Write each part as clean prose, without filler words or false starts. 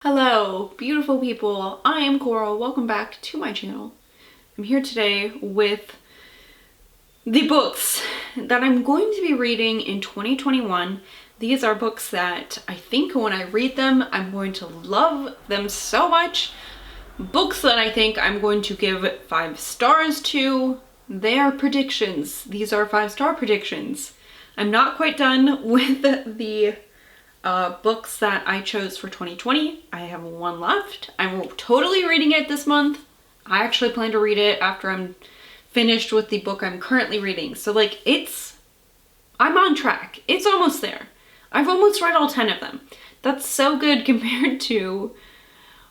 Hello, beautiful people. I am Coral. Welcome back to my channel. I'm here today with the books that I'm going to be reading in 2021. These are books that I think when I read them, I'm going to love them so much. Books that I think I'm going to give 5 stars to. They are predictions. These are 5-star predictions. I'm not quite done with the books that I chose for 2020. I have 1 left. I'm totally reading it this month. I actually plan to read it after I'm finished with the book I'm currently reading. So like I'm on track. It's almost there. I've almost read all 10 of them. That's so good compared to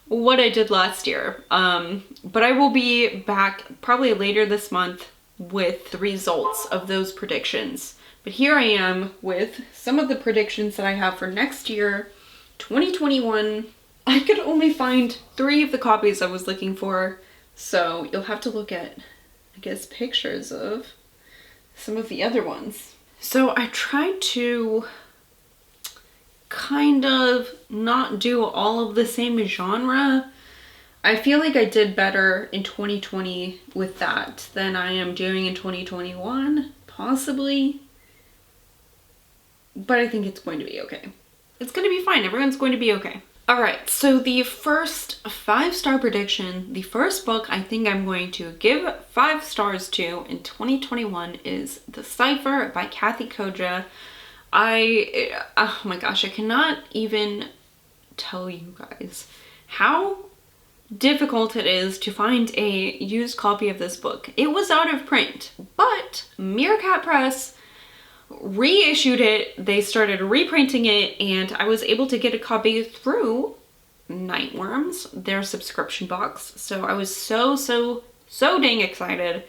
what I did last year. But I will be back probably later this month with the results of those predictions. But here I am with some of the predictions that I have for next year, 2021. I could only find 3 of the copies I was looking for, so you'll have to look at, I guess, pictures of some of the other ones. So I tried to kind of not do all of the same genre. I feel like I did better in 2020 with that than I am doing in 2021, possibly. But I think it's going to be okay. It's going to be fine. Everyone's going to be okay. All right, so the first 5-star prediction, the first book I think I'm going to give 5 stars to in 2021 is The Cipher by Kathe Koja. Oh my gosh, I cannot even tell you guys how difficult it is to find a used copy of this book. It was out of print, but Meerkat Press reissued it. They started reprinting it, and I was able to get a copy through Nightworms, their subscription box. So I was so dang excited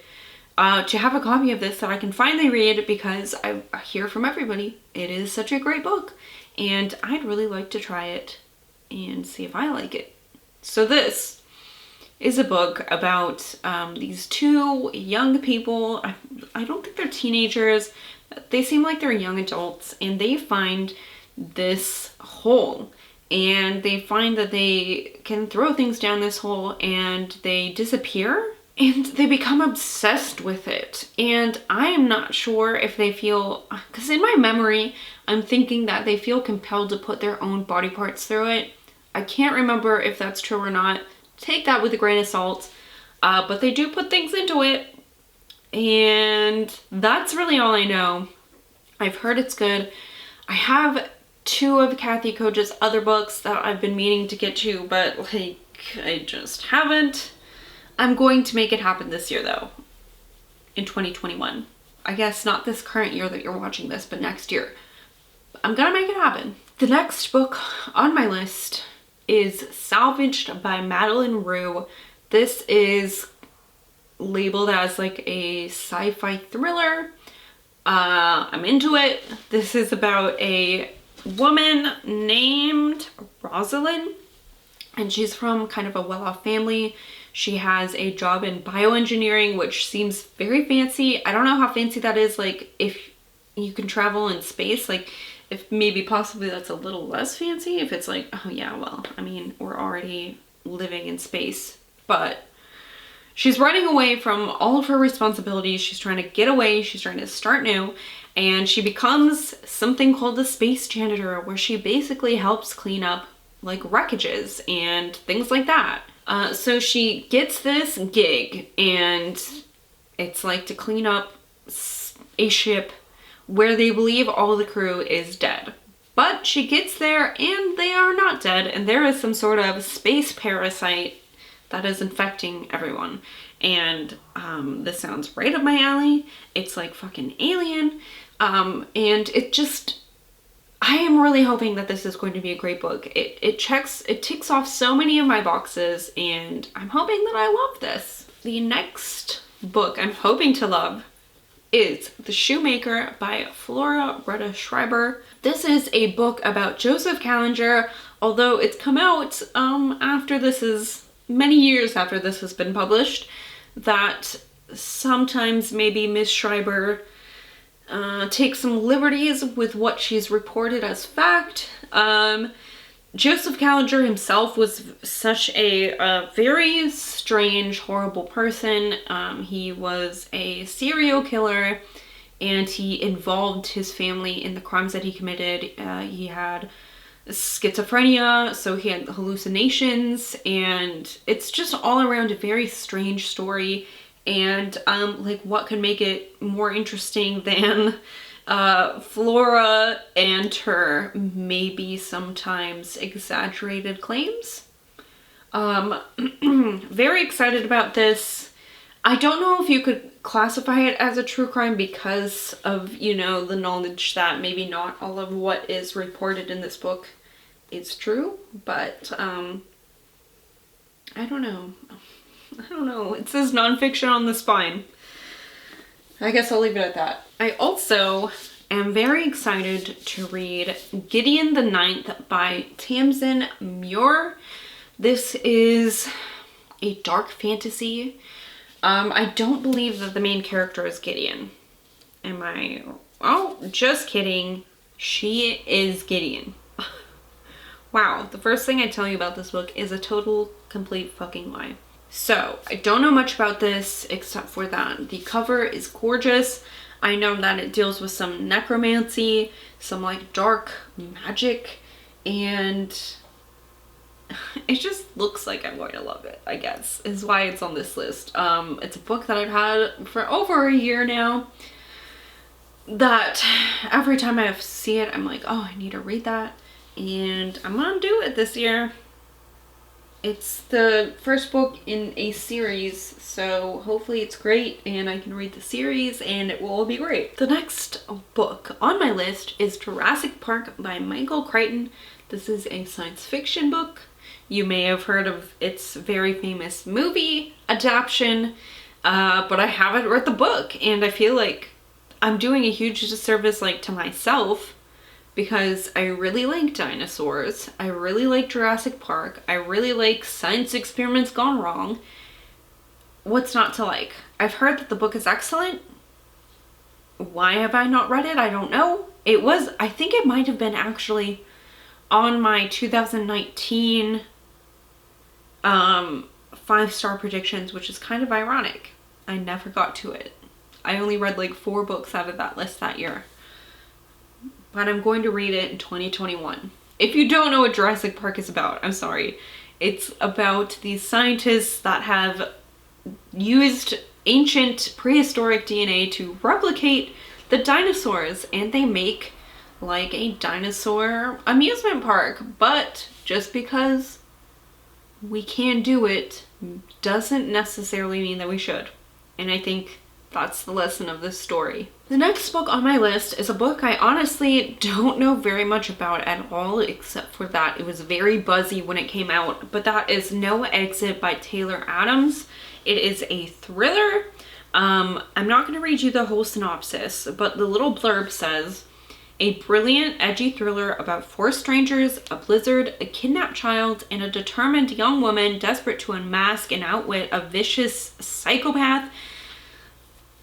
to have a copy of this that I can finally read, because I hear from everybody it is such a great book, and I'd really like to try it and see if I like it. So this is a book about these 2 young people. I don't think they're teenagers. They seem like they're young adults, and they find this hole, and they find that they can throw things down this hole, and they disappear, and they become obsessed with it. And I am not sure if they feel, because in my memory, I'm thinking that they feel compelled to put their own body parts through it. I can't remember if that's true or not. Take that with a grain of salt. But they do put things into it. And that's really all I know. I've heard it's good. I have 2 of Kathe Koja's other books that I've been meaning to get to, but like I just haven't. I'm going to make it happen this year though, in 2021. I guess not this current year that you're watching this, but next year. I'm gonna make it happen. The next book on my list is Salvaged by Madeleine Roux. This is labeled as like a sci-fi thriller. I'm into it. This is about a woman named Rosalind, and she's from kind of a well-off family. She has a job in bioengineering, which seems very fancy. I don't know how fancy that is, like if you can travel in space, like if maybe possibly that's a little less fancy, if it's like, oh yeah, well, I mean, we're already living in space. But she's running away from all of her responsibilities. She's trying to get away. She's trying to start new. And she becomes something called the space janitor, where she basically helps clean up like wreckages and things like that. So she gets this gig, and it's like to clean up a ship where they believe all the crew is dead. But she gets there and they are not dead, and there is some sort of space parasite that is infecting everyone. And this sounds right up my alley. It's like fucking Alien. And it just, I am really hoping that this is going to be a great book. It ticks off so many of my boxes, and I'm hoping that I love this. The next book I'm hoping to love is The Shoemaker by Flora, Rheta, Schreiber. This is a book about Joseph Callinger, although it's come out after this is, many years after this has been published, that sometimes maybe Miss Schreiber takes some liberties with what she's reported as fact. Joseph Callinger himself was such a very strange, horrible person. He was a serial killer, and he involved his family in the crimes that he committed. He had schizophrenia, so he had hallucinations, and it's just all around a very strange story. And like, what could make it more interesting than Flora and her maybe sometimes exaggerated claims? Very excited about this. I don't know if you could classify it as a true crime because of, you know, the knowledge that maybe not all of what is reported in this book is true, but I don't know. It says nonfiction on the spine. I guess I'll leave it at that. I also am very excited to read Gideon the Ninth by Tamsyn Muir. This is a dark fantasy. I don't believe that the main character is Gideon. Am I? Oh, just kidding. She is Gideon. Wow, the first thing I tell you about this book is a total, complete fucking lie. So, I don't know much about this except for that the cover is gorgeous. I know that it deals with some necromancy, some like dark magic, and it just looks like I'm going to love it, I guess, is why it's on this list. It's a book that I've had for over a year now, that every time I see it, I'm like, oh, I need to read that, and I'm gonna do it this year. It's the first book in a series, so hopefully it's great and I can read the series and it will all be great. The next book on my list is Jurassic Park by Michael Crichton. This is a science fiction book. You may have heard of its very famous movie adaptation, but I haven't read the book, and I feel like I'm doing a huge disservice like to myself, because I really like dinosaurs, I really like Jurassic Park, I really like science experiments gone wrong. What's not to like? I've heard that the book is excellent. Why have I not read it? I don't know. I think it might have been actually on my 2019 5-star predictions, which is kind of ironic. I never got to it. I only read like 4 books out of that list that year. But I'm going to read it in 2021. If you don't know what Jurassic Park is about, I'm sorry. It's about these scientists that have used ancient prehistoric DNA to replicate the dinosaurs, and they make like a dinosaur amusement park. But just because we can do it doesn't necessarily mean that we should. And I think that's the lesson of this story. The next book on my list is a book I honestly don't know very much about at all, except for that it was very buzzy when it came out, but that is No Exit by Taylor Adams. It is a thriller. I'm not going to read you the whole synopsis, but the little blurb says, a brilliant, edgy thriller about 4 strangers, a blizzard, a kidnapped child, and a determined young woman desperate to unmask and outwit a vicious psychopath.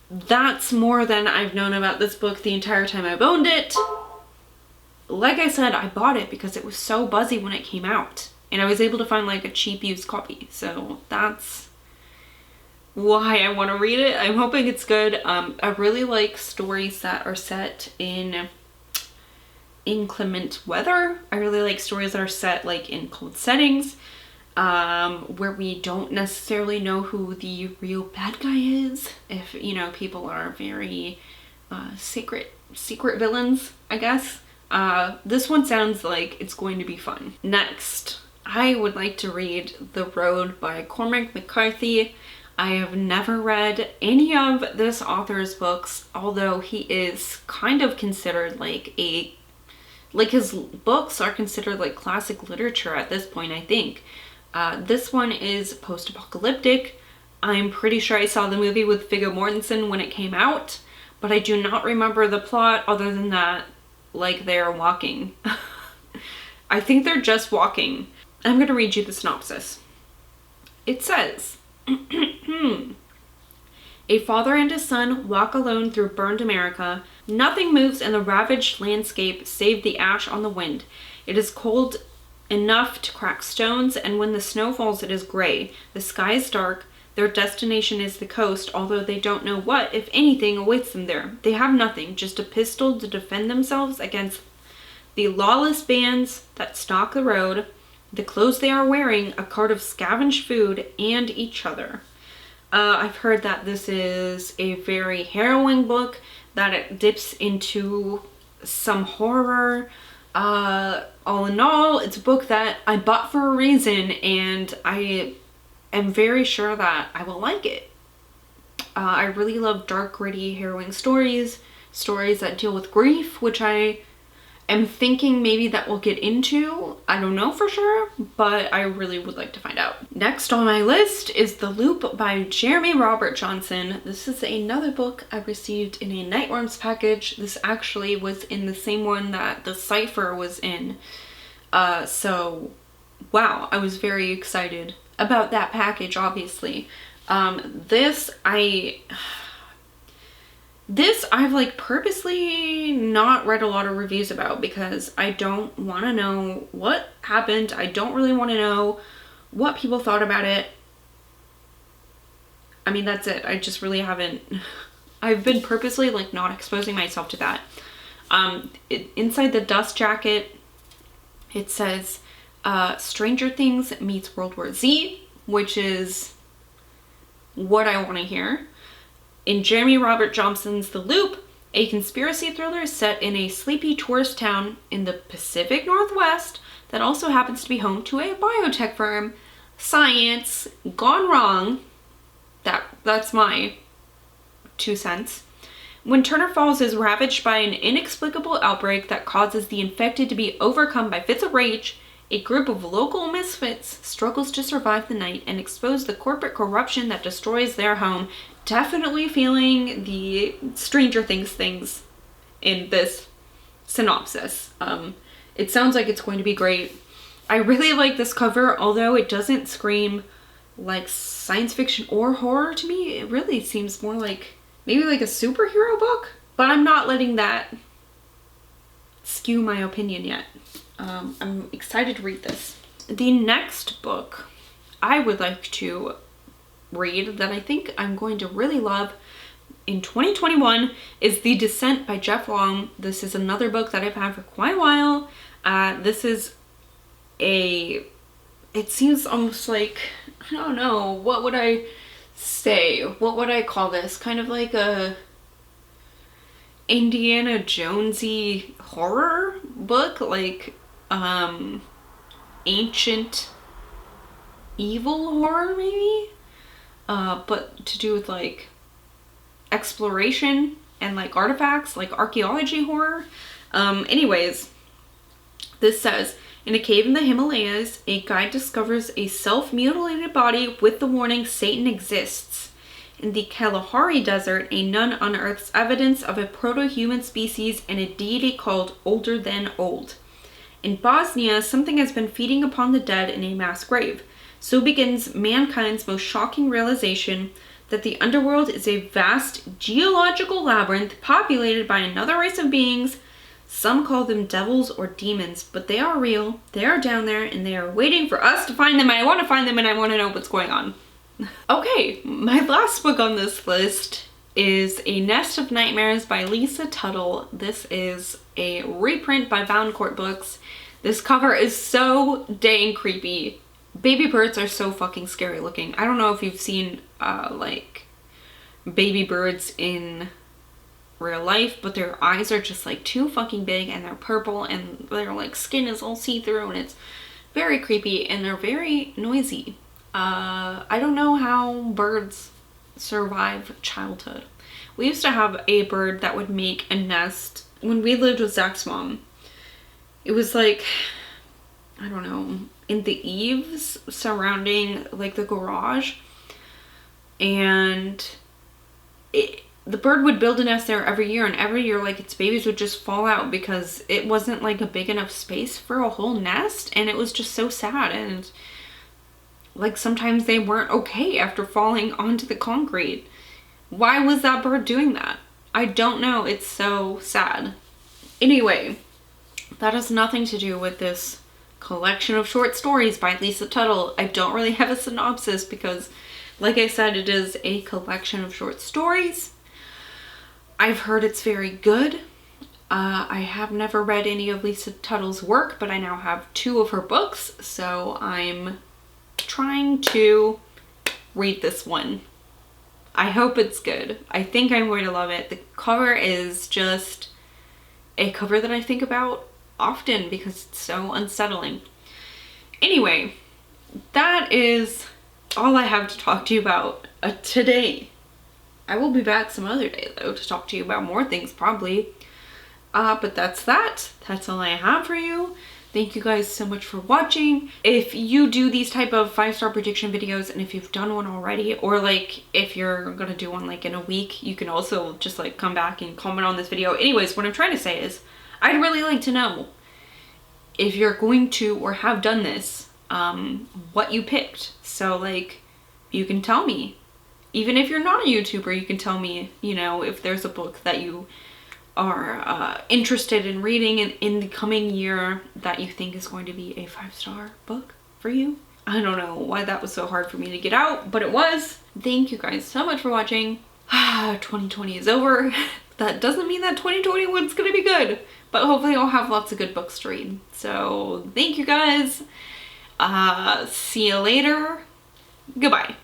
That's more than I've known about this book the entire time I've owned it. Like I said, I bought it because it was so buzzy when it came out, and I was able to find like a cheap used copy, so that's why I want to read it. I'm hoping it's good. I really like stories that are set in inclement weather. I really like stories that are set like in cold settings, where we don't necessarily know who the real bad guy is. If, you know, people are very secret villains, I guess. This one sounds like it's going to be fun. Next, I would like to read The Road by Cormac McCarthy. I have never read any of this author's books, although he is kind of considered like his books are considered like classic literature at this point, I think. This one is post-apocalyptic. I'm pretty sure I saw the movie with Viggo Mortensen when it came out, but I do not remember the plot other than that, like, they're walking. I think they're just walking. I'm gonna read you the synopsis. It says, a father and his son walk alone through burned America. Nothing moves in the ravaged landscape save the ash on the wind. It is cold enough to crack stones, and when the snow falls, it is gray. The sky is dark. Their destination is the coast, although they don't know what, if anything, awaits them there. They have nothing, just a pistol to defend themselves against the lawless bands that stalk the road, the clothes they are wearing, a cart of scavenged food, and each other. I've heard that this is a very harrowing book, that it dips into some horror. All in all, it's a book that I bought for a reason, and I am very sure that I will like it. I really love dark, gritty, harrowing stories that deal with grief, which I am thinking maybe that we'll get into. I don't know for sure, but I really would like to find out. Next on my list is The Loop by Jeremy Robert Johnson. This is another book I received in a Nightworms package. This actually was in the same one that the Cipher was in. So, wow, I was very excited about that package, obviously. This I've like purposely not read a lot of reviews about because I don't want to know what happened. I don't really want to know what people thought about it. I mean, that's it. I just really haven't. I've been purposely like not exposing myself to that. Inside the dust jacket, it says Stranger Things meets World War Z, which is what I want to hear. In Jeremy Robert Johnson's The Loop, a conspiracy thriller set in a sleepy tourist town in the Pacific Northwest that also happens to be home to a biotech firm. Science gone wrong. That's my 2 cents. When Turner Falls is ravaged by an inexplicable outbreak that causes the infected to be overcome by fits of rage, a group of local misfits struggles to survive the night and expose the corporate corruption that destroys their home. Definitely feeling the Stranger things in this synopsis. It sounds like it's going to be great. I really like this cover, although it doesn't scream like science fiction or horror to me. It really seems more like maybe like a superhero book, but I'm not letting that skew my opinion yet. I'm excited to read this. The next book I would like to read that I think I'm going to really love in 2021 is The Descent by Jeff Long. This is another book that I've had for quite a while. This is it seems almost like, I don't know, what would I say? What would I call this? Kind of like a Indiana Jonesy horror book, like ancient evil horror maybe, but to do with like exploration and like artifacts, like archaeology horror. Anyways, this says, in a cave in the Himalayas, a guide discovers a self-mutilated body with the warning Satan exists. In the Kalahari Desert, a nun unearths evidence of a proto-human species and a deity called Older Than Old. In Bosnia, something has been feeding upon the dead in a mass grave. So begins mankind's most shocking realization that the underworld is a vast geological labyrinth populated by another race of beings. Some call them devils or demons, but they are real, they are down there, and they are waiting for us to find them. I want to find them and I want to know what's going on. Okay, my last book on this list is A Nest of Nightmares by Lisa Tuttle. This is a reprint by Valancourt Books. This cover is so dang creepy. Baby birds are so fucking scary looking. I don't know if you've seen like baby birds in real life, but their eyes are just like too fucking big, and they're purple, and their like skin is all see-through, and it's very creepy, and they're very noisy. I don't know how birds survive childhood. We used to have a bird that would make a nest when we lived with Zach's mom. It was like, I don't know, in the eaves surrounding like the garage, and the bird would build a nest there every year, and every year like its babies would just fall out because it wasn't like a big enough space for a whole nest, and it was just so sad. And like sometimes they weren't okay after falling onto the concrete. Why was that bird doing that? I don't know. It's so sad. Anyway, that has nothing to do with this collection of short stories by Lisa Tuttle. I don't really have a synopsis because, like I said, it is a collection of short stories. I've heard it's very good. I have never read any of Lisa Tuttle's work, but I now have 2 of her books, so I'm trying to read this one. I hope it's good. I think I'm going to love it. The cover is just a cover that I think about often because it's so unsettling. Anyway, that is all I have to talk to you about today. I will be back some other day though to talk to you about more things probably. But that's all I have for you. Thank you guys so much for watching. If you do these type of 5-star prediction videos, and if you've done one already, or like if you're gonna do one like in a week, you can also just like come back and comment on this video. Anyways, what I'm trying to say is I'd really like to know if you're going to or have done this, what you picked. So like you can tell me, even if you're not a YouTuber, you can tell me, you know, if there's a book that you are interested in reading in the coming year that you think is going to be a 5-star book for you. I don't know why that was so hard for me to get out, but it was. Thank you guys so much for watching. 2020 is over. That doesn't mean that 2021 is gonna be good, but hopefully I'll have lots of good books to read. So thank you guys. See you later. Goodbye.